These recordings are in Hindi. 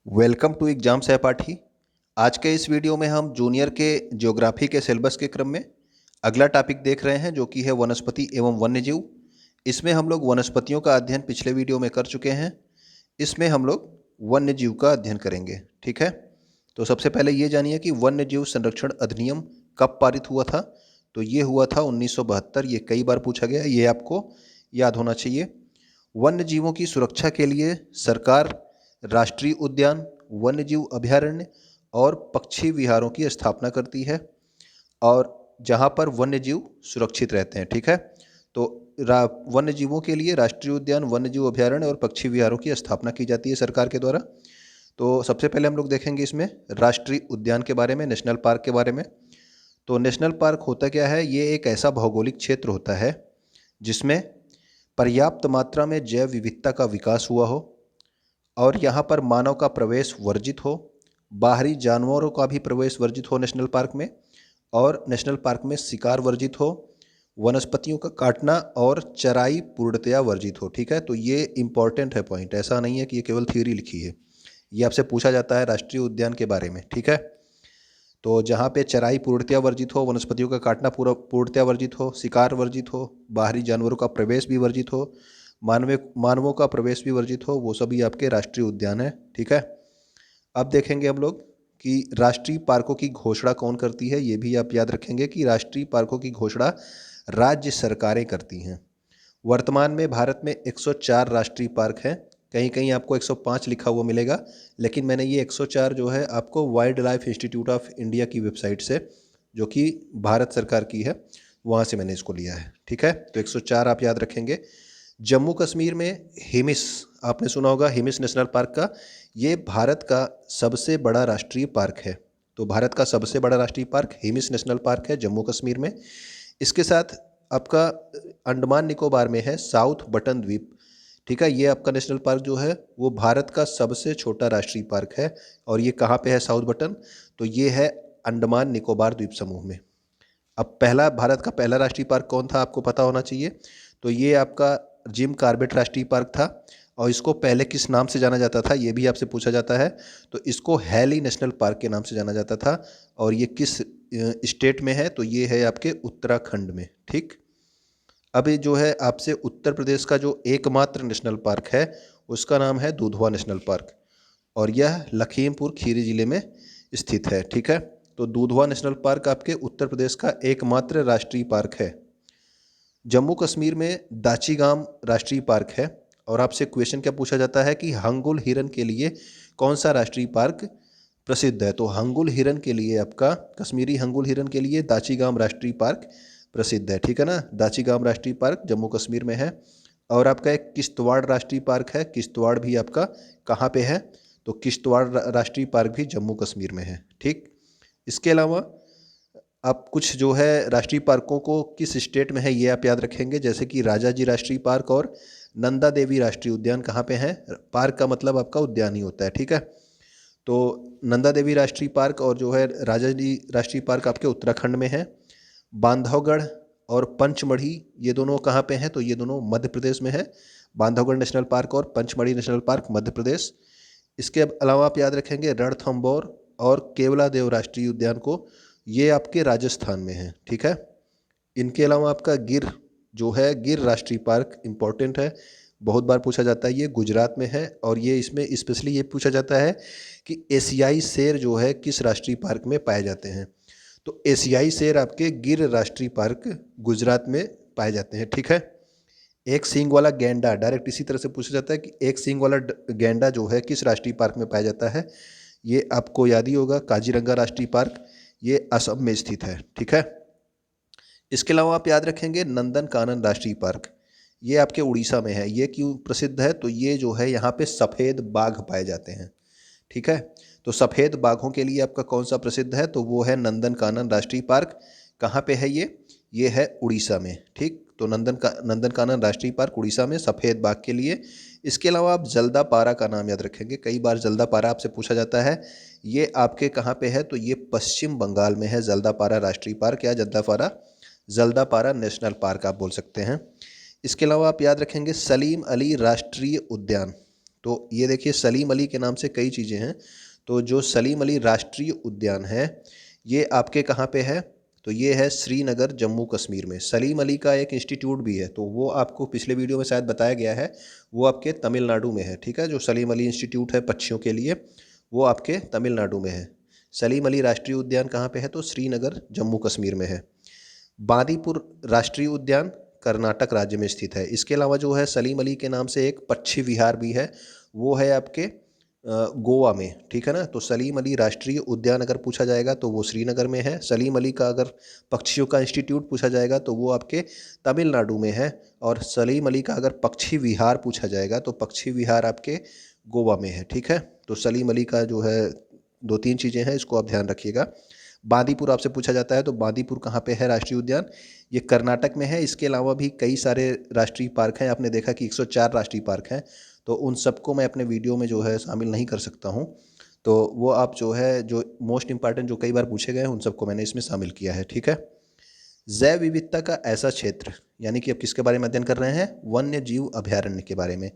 वेलकम टू एग्जाम सहपाठी। आज के इस वीडियो में हम जूनियर के ज्योग्राफी के सिलेबस के क्रम में अगला टॉपिक देख रहे हैं जो कि है वनस्पति एवं वन्यजीव। इसमें हम लोग वनस्पतियों का अध्ययन पिछले वीडियो में कर चुके हैं। इसमें हम लोग वन्यजीव का अध्ययन करेंगे। ठीक है, तो सबसे पहले ये जानिए कि वन्यजीव संरक्षण अधिनियम कब पारित हुआ था। तो ये हुआ था 1972। ये कई बार पूछा गया, ये आपको याद होना चाहिए। वन्य जीवों की सुरक्षा के लिए सरकार राष्ट्रीय उद्यान, वन्यजीव अभयारण्य और पक्षी विहारों की स्थापना करती है और जहाँ पर वन्यजीव सुरक्षित रहते हैं। ठीक है, तो वन्य जीवों के लिए राष्ट्रीय उद्यान, वन्यजीव अभयारण्य और पक्षी विहारों की स्थापना की जाती है सरकार के द्वारा। तो सबसे पहले हम लोग देखेंगे इसमें राष्ट्रीय उद्यान के बारे में, नेशनल पार्क के बारे में। तो नेशनल पार्क होता क्या है? ये एक ऐसा भौगोलिक क्षेत्र होता है जिसमें पर्याप्त मात्रा में जैव विविधता का विकास हुआ हो और यहाँ पर मानव का प्रवेश वर्जित हो, बाहरी जानवरों का भी प्रवेश वर्जित हो नेशनल पार्क में, और नेशनल पार्क में शिकार वर्जित हो, वनस्पतियों का काटना और चराई पूर्णतया वर्जित हो। ठीक है, तो ये इंपॉर्टेंट है पॉइंट, ऐसा नहीं है कि ये केवल थ्योरी लिखी है, ये आपसे पूछा जाता है राष्ट्रीय उद्यान के बारे में। ठीक है, तो जहाँ पे चराई पूर्णतया वर्जित हो, वनस्पतियों का काटना पूर्णतया वर्जित हो, शिकार वर्जित हो, बाहरी जानवरों का प्रवेश भी वर्जित हो, मानवों का प्रवेश भी वर्जित हो, वो सभी आपके राष्ट्रीय उद्यान है। ठीक है, अब देखेंगे हम लोग कि राष्ट्रीय पार्कों की घोषणा कौन करती है। ये भी आप याद रखेंगे कि राष्ट्रीय पार्कों की घोषणा राज्य सरकारें करती हैं। वर्तमान में भारत में 104 राष्ट्रीय पार्क हैं। कहीं कहीं आपको 105 लिखा हुआ मिलेगा, लेकिन मैंने ये 104 जो है आपको wild life institute of India की वेबसाइट से, जो कि भारत सरकार की है, वहाँ से मैंने इसको लिया है। ठीक है, तो 104 आप याद रखेंगे। जम्मू कश्मीर में हिमिस, आपने सुना होगा हिमिस नेशनल पार्क का, ये भारत का सबसे बड़ा राष्ट्रीय पार्क है। तो भारत का सबसे बड़ा राष्ट्रीय पार्क हिमिस नेशनल पार्क है जम्मू कश्मीर में। इसके साथ आपका अंडमान निकोबार में है साउथ बटन द्वीप। ठीक है, ये आपका नेशनल पार्क जो है वो भारत का सबसे छोटा राष्ट्रीय पार्क है। और ये कहाँ पे है साउथ बटन? तो ये है अंडमान निकोबार द्वीप समूह में। अब भारत का पहला राष्ट्रीय पार्क कौन था, आपको पता होना चाहिए। तो ये आपका जिम कॉर्बेट राष्ट्रीय पार्क था, और इसको पहले किस नाम से जाना जाता था ये भी आपसे पूछा जाता है। तो इसको हैली नेशनल पार्क के नाम से जाना जाता था, और ये किस स्टेट में है? तो ये है आपके उत्तराखंड में। ठीक, अभी जो है आपसे उत्तर प्रदेश का जो एकमात्र नेशनल पार्क है उसका नाम है दुधवा नेशनल पार्क, और यह लखीमपुर खीरी जिले में स्थित है। ठीक है, तो दुधवा नेशनल पार्क आपके उत्तर प्रदेश का एकमात्र राष्ट्रीय पार्क है। जम्मू कश्मीर में दाचीगाम राष्ट्रीय पार्क है, और आपसे क्वेश्चन क्या पूछा जाता है कि हंगुल हिरन के लिए कौन सा राष्ट्रीय पार्क प्रसिद्ध है? तो हंगुल हिरन के लिए आपका, कश्मीरी हंगुल हिरन के लिए दाचीगाम राष्ट्रीय पार्क प्रसिद्ध है। ठीक है ना, दाचीगाम राष्ट्रीय पार्क जम्मू कश्मीर में है। और आपका एक किश्तवाड़ राष्ट्रीय पार्क है, किश्तवाड़ भी आपका कहाँ पे है? तो किश्तवाड़ राष्ट्रीय पार्क भी जम्मू कश्मीर में है। ठीक, इसके अलावा आप कुछ जो है राष्ट्रीय पार्कों को किस स्टेट में है ये आप याद रखेंगे, जैसे कि राजाजी राष्ट्रीय पार्क और नंदा देवी राष्ट्रीय उद्यान कहाँ पे हैं? पार्क का मतलब आपका उद्यान ही होता है। ठीक है, तो नंदा देवी राष्ट्रीय पार्क और जो है राजाजी राष्ट्रीय पार्क आपके उत्तराखंड में है। बांधवगढ़ और पंचमढ़ी ये दोनों कहाँ पे हैं? तो ये दोनों मध्य प्रदेश में है। बांधवगढ़ नेशनल पार्क और पंचमढ़ी नेशनल पार्क मध्य प्रदेश। इसके अलावा आप याद रखेंगे रणथंभौर और केवलादेव राष्ट्रीय उद्यान को, ये आपके राजस्थान में है। ठीक है, इनके अलावा आपका गिर जो है, गिर राष्ट्रीय पार्क इम्पॉर्टेंट है, बहुत बार पूछा जाता है, ये गुजरात में है। और ये इसमें स्पेशली ये पूछा जाता है कि एशियाई शेर जो है किस राष्ट्रीय पार्क में पाए जाते हैं? तो एशियाई शेर आपके गिर राष्ट्रीय पार्क गुजरात में पाए जाते हैं। ठीक है, एक सींग वाला गैंडा, डायरेक्ट इसी तरह से पूछा जाता है कि एक सींग वाला गैंडा जो है किस राष्ट्रीय पार्क में पाया जाता है? ये आपको याद ही होगा, काजीरंगा राष्ट्रीय पार्क, ये असम में स्थित है। ठीक है, इसके अलावा आप याद रखेंगे नंदन कानन राष्ट्रीय पार्क, ये आपके उड़ीसा में है। ये क्यों प्रसिद्ध है? तो ये जो है यहाँ पे सफ़ेद बाघ पाए जाते हैं। ठीक है, तो सफ़ेद बाघों के लिए आपका कौन सा प्रसिद्ध है? तो वो है नंदन कानन राष्ट्रीय पार्क। कहाँ पे है ये है उड़ीसा में। ठीक, तो नंदन कानन राष्ट्रीय पार्क उड़ीसा में सफ़ेद बाघ के लिए। इसके अलावा आप जल्दापारा का नाम याद रखेंगे, कई बार जल्दापारा आपसे पूछा जाता है। ये आपके कहाँ पे है? तो ये पश्चिम बंगाल में है जल्दापारा राष्ट्रीय पार्क, या जल्दापारा नेशनल पार्क आप बोल सकते हैं। इसके अलावा आप याद रखेंगे सलीम अली राष्ट्रीय उद्यान, तो ये देखिए सलीम अली के नाम से कई चीज़ें हैं। तो जो सलीम अली राष्ट्रीय उद्यान है ये आपके कहाँ पे है? तो ये है श्रीनगर जम्मू कश्मीर में। सलीम अली का एक इंस्टीट्यूट भी है, तो वो आपको पिछले वीडियो में शायद बताया गया है, वो आपके तमिलनाडु में है। ठीक है, जो सलीम अली इंस्टीट्यूट है पक्षियों के लिए वो आपके तमिलनाडु में है। सलीम अली राष्ट्रीय उद्यान कहाँ पे है? तो श्रीनगर जम्मू कश्मीर में है। बांदीपुर राष्ट्रीय उद्यान कर्नाटक राज्य में स्थित है। इसके अलावा जो है सलीम अली के नाम से एक पक्षी विहार भी है, वो है आपके गोवा में। ठीक है ना, तो सलीम अली राष्ट्रीय उद्यान अगर पूछा जाएगा तो वो श्रीनगर में है। सलीम अली का अगर पक्षियों का इंस्टीट्यूट पूछा जाएगा तो वो आपके तमिलनाडु में है। और सलीम अली का अगर पक्षी विहार पूछा जाएगा तो पक्षी विहार आपके गोवा में है। ठीक है, तो सलीम अली का जो है 2-3 चीज़ें हैं, इसको आप ध्यान रखिएगा। बांदीपुर आपसे पूछा जाता है, तो बांदीपुर कहाँ पे है राष्ट्रीय उद्यान? ये कर्नाटक में है। इसके अलावा भी कई सारे राष्ट्रीय पार्क हैं। आपने देखा कि 104 राष्ट्रीय पार्क हैं, तो उन सबको मैं अपने वीडियो में जो है शामिल नहीं कर सकता हूँ। तो वो आप जो है जो मोस्ट इंपॉर्टेंट जो कई बार पूछे गए हैं उन सबको मैंने इसमें शामिल किया है। ठीक है, जैव विविधता का ऐसा क्षेत्र, यानी कि अब किसके बारे में अध्ययन कर रहे हैं? वन्य जीव अभयारण्य के बारे में,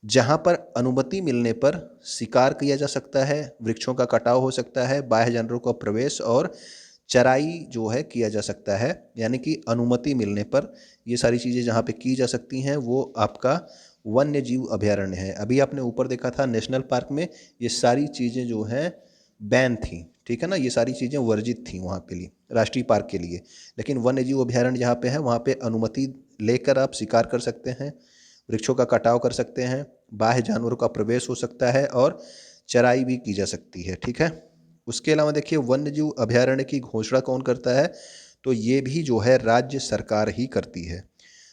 जहाँ पर अनुमति मिलने पर शिकार किया जा सकता है, वृक्षों का कटाव हो सकता है, बाह्य जानवरों का प्रवेश और चराई जो है किया जा सकता है। यानी कि अनुमति मिलने पर ये सारी चीज़ें जहाँ पे की जा सकती हैं वो आपका वन्य जीव अभयारण्य है। अभी आपने ऊपर देखा था नेशनल पार्क में ये सारी चीज़ें जो हैं बैन थी। ठीक है ना, ये सारी चीज़ें वर्जित थी वहाँ पे लिए राष्ट्रीय पार्क के लिए। लेकिन वन्य जीव अभयारण्य जहाँ पे है वहाँ पे अनुमति लेकर आप शिकार कर सकते हैं, वृक्षों का कटाव कर सकते हैं, बाह्य जानवरों का प्रवेश हो सकता है और चराई भी की जा सकती है। ठीक है, उसके अलावा देखिए वन्यजीव अभयारण्य की घोषणा कौन करता है? तो ये भी जो है राज्य सरकार ही करती है।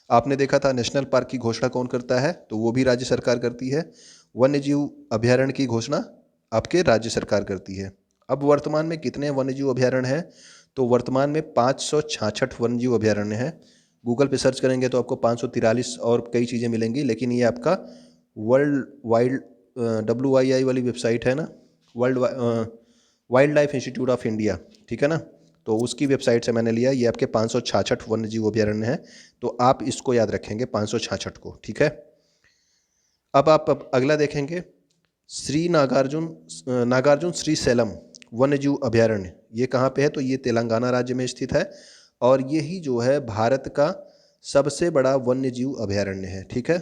आपने देखा था नेशनल पार्क की घोषणा कौन करता है? तो वो भी राज्य सरकार करती है। वन्यजीव अभयारण्य की घोषणा आपके राज्य सरकार करती है। अब वर्तमान में कितने वन्यजीव अभयारण्य हैं? तो वर्तमान में 566 वन्यजीव अभयारण्य हैं। गूगल पे सर्च करेंगे तो आपको 543 और कई चीज़ें मिलेंगी, लेकिन ये आपका वर्ल्ड वाइल्ड WII वाली वेबसाइट है ना, world wild life institute of India. ठीक है ना, तो उसकी वेबसाइट से मैंने लिया। ये आपके 566 वन्यजीव अभयारण्य है, तो आप इसको याद रखेंगे 566 को। ठीक है, अब अगला देखेंगे श्री नागार्जुन श्री सैलम वन्यजीव अभयारण्य। ये कहाँ पे है? तो ये तेलंगाना राज्य में स्थित है और यही जो है भारत का सबसे बड़ा वन्यजीव अभयारण्य है। ठीक है,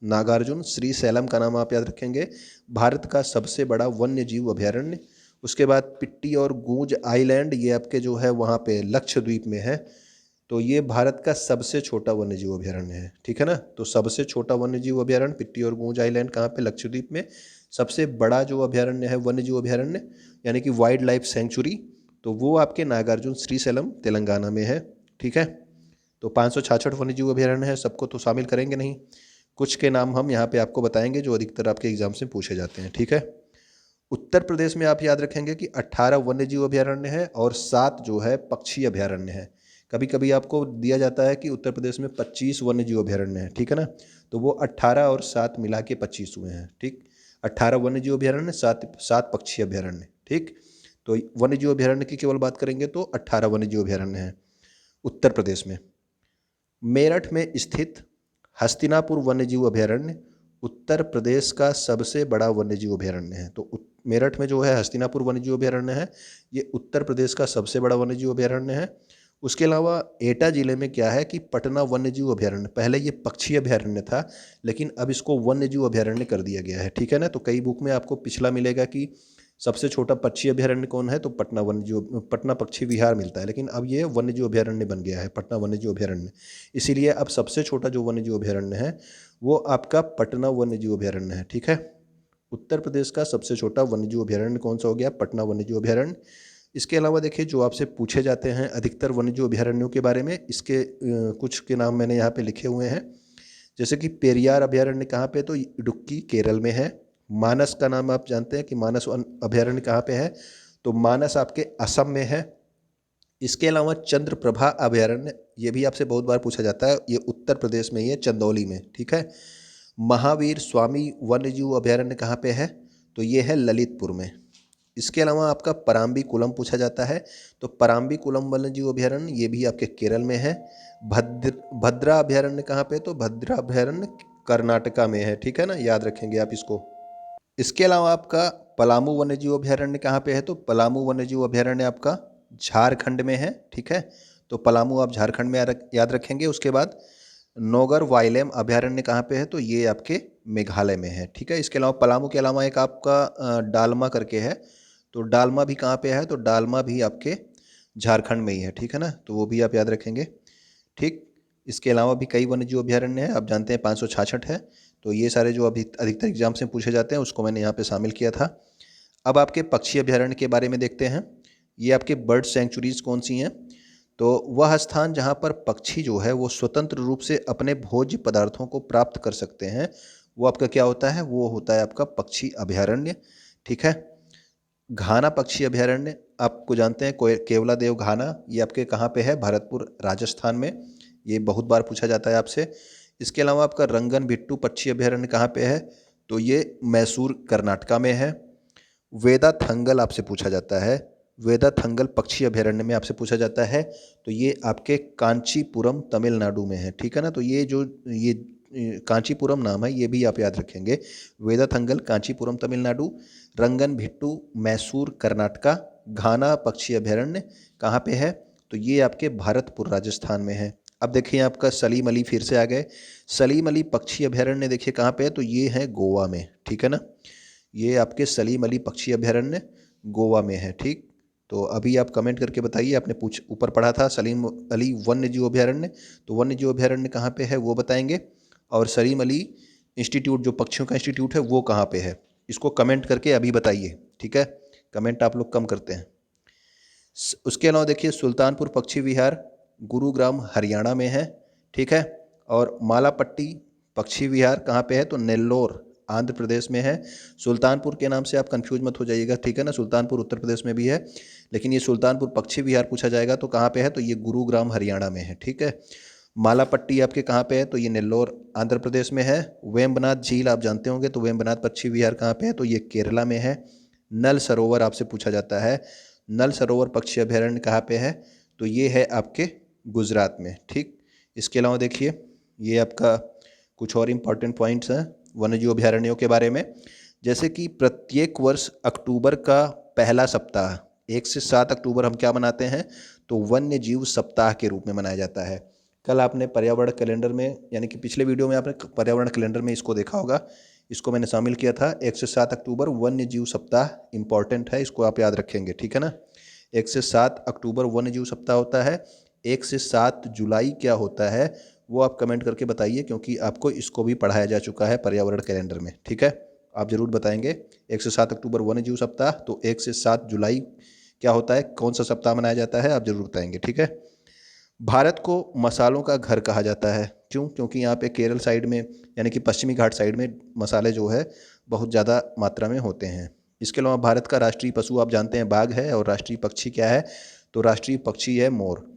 नागार्जुन श्री सैलम का नाम आप याद रखेंगे, भारत का सबसे बड़ा वन्यजीव अभयारण्य। उसके बाद पिट्टी और गूंज आइलैंड, ये आपके जो है वहाँ पे लक्षद्वीप में है। तो ये भारत का सबसे छोटा वन्यजीव अभयारण्य है। ठीक है ना, तो सबसे छोटा वन्यजीव अभयारण्य पिट्टी और गूंज आइलैंड कहाँ पे? लक्षद्वीप में। सबसे बड़ा जो अभयारण्य है वन्यजीव अभयारण्य यानी कि वाइल्ड लाइफ सेंचुरी, तो वो आपके नागार्जुन श्रीशैलम तेलंगाना में है। ठीक है, तो 566 वन्यजीव अभयारण्य है, सबको तो शामिल करेंगे नहीं, कुछ के नाम हम यहाँ पे आपको बताएंगे जो अधिकतर आपके एग्जाम से पूछे जाते हैं। ठीक है, उत्तर प्रदेश में आप याद रखेंगे कि 18 वन्यजीव अभयारण्य है और 7 जो है पक्षी अभयारण्य है। कभी कभी आपको दिया जाता है कि उत्तर प्रदेश में 25 वन्यजीव अभयारण्य है। ठीक है ना, तो वो 18 और 7 मिला के 25 हुए हैं। ठीक, 18 वन्यजीव अभयारण्य, 7 पक्षी अभयारण्य। ठीक, तो वन्यजीव अभयारण्य की केवल बात करेंगे तो 18 वन्यजीव अभयारण्य हैं उत्तर प्रदेश में। मेरठ में स्थित हस्तिनापुर वन्यजीव अभयारण्य उत्तर प्रदेश का सबसे बड़ा वन्यजीव अभयारण्य है। तो मेरठ में जो है हस्तिनापुर वन्यजीव अभयारण्य है, ये उत्तर प्रदेश का सबसे बड़ा वन्यजीव अभयारण्य है। उसके अलावा एटा जिले में क्या है कि पटना वन्यजीव अभयारण्य, पहले ये पक्षी अभयारण्य था लेकिन अब इसको वन्यजीव अभयारण्य कर दिया गया है। ठीक है ना, तो कई बुक में आपको पिछला मिलेगा कि सबसे छोटा पक्षी अभयारण्य कौन है, तो पटना पक्षी विहार मिलता है, लेकिन अब ये वन्यजीव अभयारण्य बन गया है, पटना वन्यजीव अभयारण्य। इसीलिए अब सबसे छोटा जो वन्यजीव अभयारण्य है वो आपका पटना वन्यजीव अभयारण्य है। ठीक है, उत्तर प्रदेश का सबसे छोटा वन्यजीव अभयारण्य कौन सा हो गया? पटना वन्यजीव अभयारण्य। इसके अलावा देखिए जो आपसे पूछे जाते हैं अधिकतर वन्यजीव अभयारण्यों के बारे में, इसके कुछ के नाम मैंने यहाँ पे लिखे हुए हैं। जैसे कि पेरियार अभयारण्य कहाँ पे? तो इडुक्की केरल में है। मानस का नाम आप जानते हैं कि मानस अभयारण्य कहाँ पे है? तो मानस आपके असम में है। इसके अलावा चंद्रप्रभा अभयारण्य, ये भी आपसे बहुत बार पूछा जाता है, ये उत्तर प्रदेश में ही है, चंदौली में। ठीक है, महावीर स्वामी वन्यजीव अभयारण्य कहाँ पे है? तो ये है ललितपुर में। इसके अलावा आपका पराम्बीकुलम पूछा जाता है, तो पराम्बीकुलम वन्यजीव अभयारण्य ये भी आपके केरल में है। भद्रा अभयारण्य कहाँ पे? तो भद्रा अभयारण्य कर्नाटका में है, ठीक है ना, याद रखेंगे आप इसको। इसके अलावा आपका पलामू वन्यजीव अभयारण्य कहाँ पे है, तो पलामू वन्यजीव अभयारण्य आपका झारखंड में है, ठीक है। तो पलामू आप झारखंड में याद रखेंगे। उसके बाद नौगर वाइलेम अभयारण्य कहाँ पे है, तो ये आपके मेघालय में है, ठीक है। इसके अलावा पलामू के अलावा एक आपका डालमा करके है, तो डालमा भी कहाँ पे है, तो डालमा भी आपके झारखंड में ही है, ठीक है ना, तो वो भी आप याद रखेंगे, ठीक। इसके अलावा भी कई वन्यजीव अभयारण्य है, आप जानते हैं 566 है। तो ये सारे जो अभी अधिकतर एग्जाम से पूछे जाते हैं उसको मैंने यहाँ पे शामिल किया था। अब आपके पक्षी अभयारण्य के बारे में देखते हैं। ये आपके बर्ड सेंचुरीज कौन सी हैं, तो वह स्थान जहाँ पर पक्षी जो है वो स्वतंत्र रूप से अपने भोज्य पदार्थों को प्राप्त कर सकते हैं, वो आपका क्या होता है, वो होता है आपका पक्षी अभयारण्य, ठीक है। घाना पक्षी अभयारण्य आपको जानते हैं, केवला देव घाना, ये आपके कहाँ पे है, भरतपुर राजस्थान में, ये बहुत बार पूछा जाता है आपसे। इसके अलावा आपका रंगन बिट्टू पक्षी अभयारण्य कहाँ पे है, तो ये मैसूर कर्नाटका में है। वेदा थंगल आपसे पूछा जाता है, वेदा थंगल पक्षी अभयारण्य में आपसे पूछा जाता है, तो ये आपके कांचीपुरम तमिलनाडु में है, ठीक है ना। तो ये कांचीपुरम नाम है, ये भी आप याद रखेंगे। वेदा थंगल कांचीपुरम तमिलनाडु, रंगन भिट्टू मैसूर कर्नाटका, घाना पक्षी अभयारण्य कहाँ पे है, तो ये आपके भरतपुर राजस्थान में है। अब देखिए आपका सलीम अली फिर से आ गए। सलीम अली पक्षी अभयारण्य देखिए कहाँ पे है, तो ये है गोवा में, ठीक है ना। ये आपके सलीम अली पक्षी अभयारण्य गोवा में है, ठीक। तो अभी आप कमेंट करके बताइए, आपने ऊपर पढ़ा था सलीम अली वन्य जीव अभयारण्य, तो वन्य जीव अभयारण्य कहाँ पे है वो बताएंगे, और सलीम अली इंस्टीट्यूट जो पक्षियों का इंस्टीट्यूट है वो कहाँ पे है, इसको कमेंट करके अभी बताइए, ठीक है। कमेंट आप लोग कम करते हैं। उसके अलावा देखिए सुल्तानपुर पक्षी विहार गुरुग्राम हरियाणा में है, ठीक है। और मालापट्टी पक्षी विहार कहाँ पे है, तो नेल्लोर आंध्र प्रदेश में है। सुल्तानपुर के नाम से आप कंफ्यूज मत हो जाइएगा, ठीक है ना, सुल्तानपुर उत्तर प्रदेश में भी है, लेकिन ये सुल्तानपुर पक्षी विहार पूछा जाएगा तो कहाँ पे है, तो ये गुरुग्राम हरियाणा में है, ठीक है। मालापट्टी आपके कहाँ पे है, तो ये नेल्लोर आंध्र प्रदेश में है। वेम्बनाथ झील आप जानते होंगे, तो वेम्बनाथ पक्षी विहार कहाँ पे है, तो ये केरला में है। नल सरोवर आपसे पूछा जाता है, नल सरोवर पक्षी अभयारण्य कहाँ पे है, तो ये है आपके गुजरात में, ठीक। इसके अलावा देखिए ये आपका कुछ और इम्पॉर्टेंट पॉइंट्स हैं वन्यजीव अभयारण्यों के बारे में, जैसे कि प्रत्येक वर्ष अक्टूबर का पहला सप्ताह 1 से 7 अक्टूबर हम क्या मनाते हैं, तो वन्य जीव सप्ताह के रूप में मनाया जाता है। कल आपने पर्यावरण कैलेंडर में, यानी कि पिछले वीडियो में आपने पर्यावरण कैलेंडर में इसको देखा होगा, इसको मैंने शामिल किया था। 1 से 7 अक्टूबर वन्य जीव सप्ताह इंपॉर्टेंट है, इसको आप याद रखेंगे, ठीक है ना। 1 से 7 अक्टूबर वन्य जीव सप्ताह होता है। 1 से 7 जुलाई क्या होता है वो आप कमेंट करके बताइए, क्योंकि आपको इसको भी पढ़ाया जा चुका है पर्यावरण कैलेंडर में, ठीक है। आप जरूर बताएंगे 1 से 7 अक्टूबर वन्य जीव सप्ताह, तो 1 से 7 जुलाई क्या होता है, कौन सा सप्ताह मनाया जाता है, आप जरूर बताएंगे, ठीक है। भारत को मसालों का घर कहा जाता है, क्यों, क्योंकि यहाँ पे केरल साइड में यानी कि पश्चिमी घाट साइड में मसाले जो है बहुत ज़्यादा मात्रा में होते हैं। इसके अलावा भारत का राष्ट्रीय पशु आप जानते हैं बाघ है, और राष्ट्रीय पक्षी क्या है, तो राष्ट्रीय पक्षी है मोर।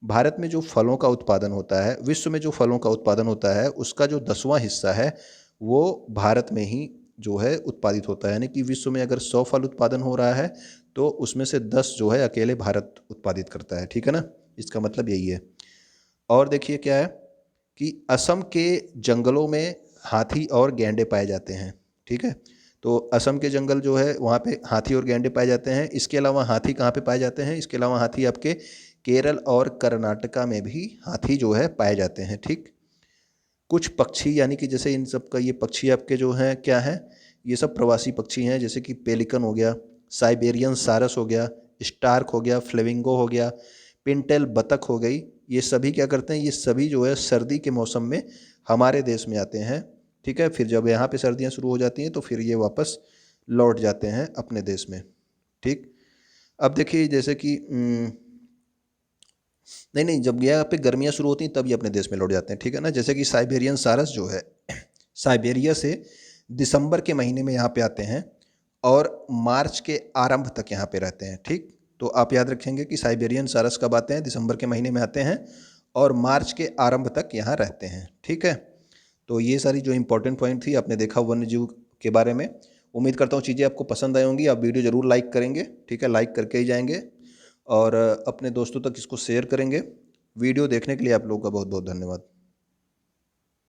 भारत में जो फलों का उत्पादन होता है, विश्व में जो फलों का उत्पादन होता है उसका जो 10वां हिस्सा है वो भारत में ही जो है उत्पादित होता है, यानी कि विश्व में अगर 100 फल उत्पादन हो रहा है तो उसमें से 10 जो है अकेले भारत उत्पादित करता है, ठीक है ना, इसका मतलब यही है। और देखिए क्या है कि असम के जंगलों में हाथी और गैंडे पाए जाते हैं, ठीक है। तो असम के जंगल जो है वहाँ पे हाथी और गैंडे पाए जाते हैं। इसके अलावा हाथी कहाँ पे पाए जाते हैं, इसके अलावा हाथी आपके केरल और कर्नाटका में भी हाथी जो है पाए जाते हैं, ठीक। कुछ पक्षी यानी कि जैसे इन सब का ये पक्षी आपके जो हैं क्या हैं, ये सब प्रवासी पक्षी हैं, जैसे कि पेलिकन हो गया, साइबेरियन सारस हो गया, स्टार्क हो गया, फ्लेमिंगो हो गया, पिंटेल बतख हो गई, ये सभी क्या करते हैं, ये सभी जो है सर्दी के मौसम में हमारे देश में आते हैं, ठीक है। फिर जब यहाँ पे सर्दियाँ शुरू हो जाती हैं तो फिर ये वापस लौट जाते हैं अपने देश में, ठीक। अब देखिए जैसे कि नहीं, जब यहाँ पे गर्मियाँ शुरू होती हैं तब ये अपने देश में लौट जाते हैं, ठीक है ना। जैसे कि साइबेरियन सारस जो है साइबेरिया से दिसंबर के महीने में यहाँ पे आते हैं और मार्च के आरंभ तक यहाँ पे रहते हैं, ठीक। तो आप याद रखेंगे कि साइबेरियन सारस कब आते हैं, दिसंबर के महीने में आते हैं और मार्च के आरंभ तक यहाँ रहते हैं, ठीक है। तो ये सारी जो इंपॉर्टेंट पॉइंट थी आपने देखा वन्य जीव के बारे में। उम्मीद करता हूँ चीज़ें आपको पसंद आई होंगी, आप वीडियो ज़रूर लाइक करेंगे, ठीक है, लाइक करके ही जाएंगे और अपने दोस्तों तक इसको शेयर करेंगे। वीडियो देखने के लिए आप लोगों का बहुत बहुत धन्यवाद।